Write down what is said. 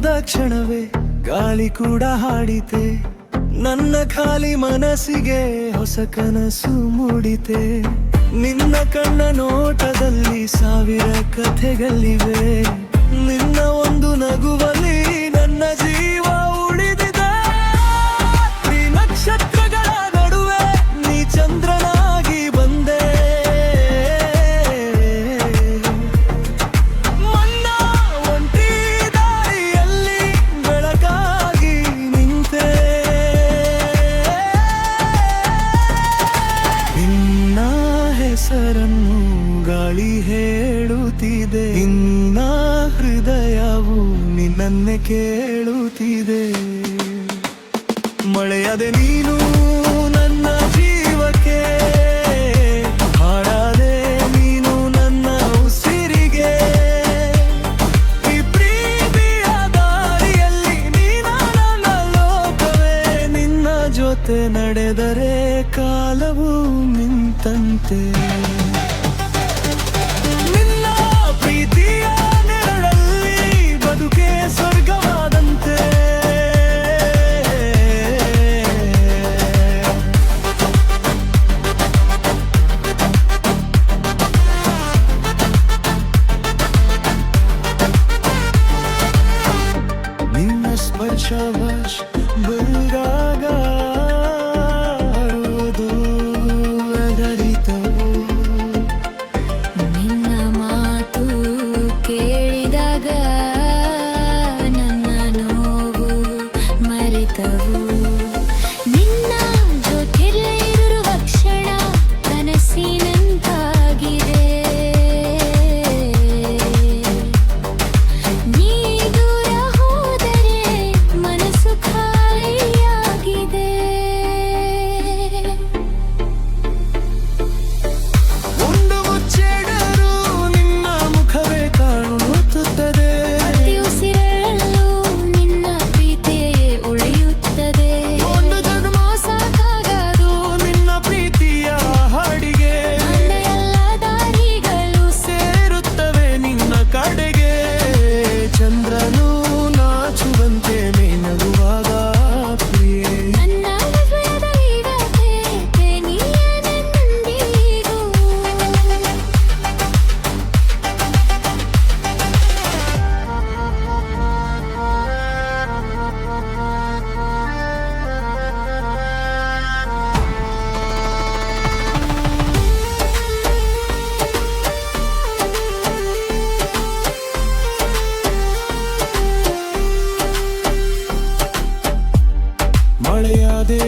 ಮುಗಿದ ಕ್ಷಣವೇ ಗಾಳಿ ಕೂಡ ಹಾಡಿತೆ, ನನ್ನ ಖಾಲಿ ಮನಸ್ಸಿಗೆ ಹೊಸ ಕನಸು ಮೂಡಿತೆ. ನಿನ್ನ ಕಣ್ಣ ನೋಟದಲ್ಲಿ ಸಾವಿರ ಕಥೆಗಳಿವೆ, ನಿನ್ನ ಒಂದು ನಗುವಲ್ಲಿ ನನ್ನ ಜೀವ ಉಳಿದಿದೆ. ಈ ನಕ್ಷತ್ರಗಳ ನಡುವೆ ನೀ ಚಂದ್ರನಾಗಿ ಬಂದೆ, ಮನ್ನ ಒಂಟಿ ದಾರಿಯಲ್ಲಿ ಬೆಳಕಾಗಿ ನಿಂತೆ. ನಿನ್ನ ಹೆಸರನ್ನು ಗಾಳಿ ಹೇಳುತ್ತಿದೆ, ನಿನ್ನ ಹೃದಯವು ನಿನ್ನನ್ನೇ ಕೇಳುತ್ತಿದೆ. ಮಳೆಯದೆ ನೀನು ನನ್ನ ಜೀವಕ್ಕೆ, ಹಾಡಾದೆ ನೀನು ನನ್ನ ಉಸಿರಿಗೆ. ಈ ಪ್ರೀತಿಯ ದಾರಿಯಲ್ಲಿ ನೀನು ನನ್ನ ಲೋಕವೇ, ನಿನ್ನ ಜೊತೆ ನಡೆದರೆ ಕಾಲವು ನಿಂತಂತೆ. ನಿನ್ನ ಪ್ರೀತಿಯ ನೆರಳಲ್ಲಿ ಬದುಕೆ ಸ್ವರ್ಗವಾದಂತೆ. ನಿನ್ನ ಸ್ಪರ್ಶವಶ ಬಂದಾಗ ನಿನ್ನ ಜೊತೆಲಿರುವ ಕ್ಷಣ ಕನಸಿನಂತಾಗಿದೆ. ನೀ ದೂರ ಹೋದರೆ ಮನಸ್ಸು ಖಾಲಿಯಾಗಿದೆ. ಒಂದು ಮುಚ್ಚೆಡರು ನಿನ್ನ ಮುಖವೇ ಕಾಣುತ್ತದೆ, ಪ್ರತಿ ಉಸಿರಲ್ಲೂ ನಿನ್ನ ಪ್ರೀತಿಯೇ ಉಳಿಯುತ್ತದೆ. ಒಂದು ಜನ್ಮ ಸಾಕಾಗದು ನಿನ್ನ ಪ್ರೀತಿಯ ಹಾಡಿಗೆ. ನನ್ನ ಎಲ್ಲ ದಾರಿಗಳು ಸೇರುತ್ತವೆ ನಿನ್ನ ಕಡೆಗೆ. ಚಂದ್ರನು ನಾಚುವಂತೆ ನಗುವಾಗ ಪ್ರಿಯೆ, ನನ್ನ ಹೃದಯದ ವಿರತೆ ನೀನೆಂದಿಗೂ. ಮಳೆಯಾದೆ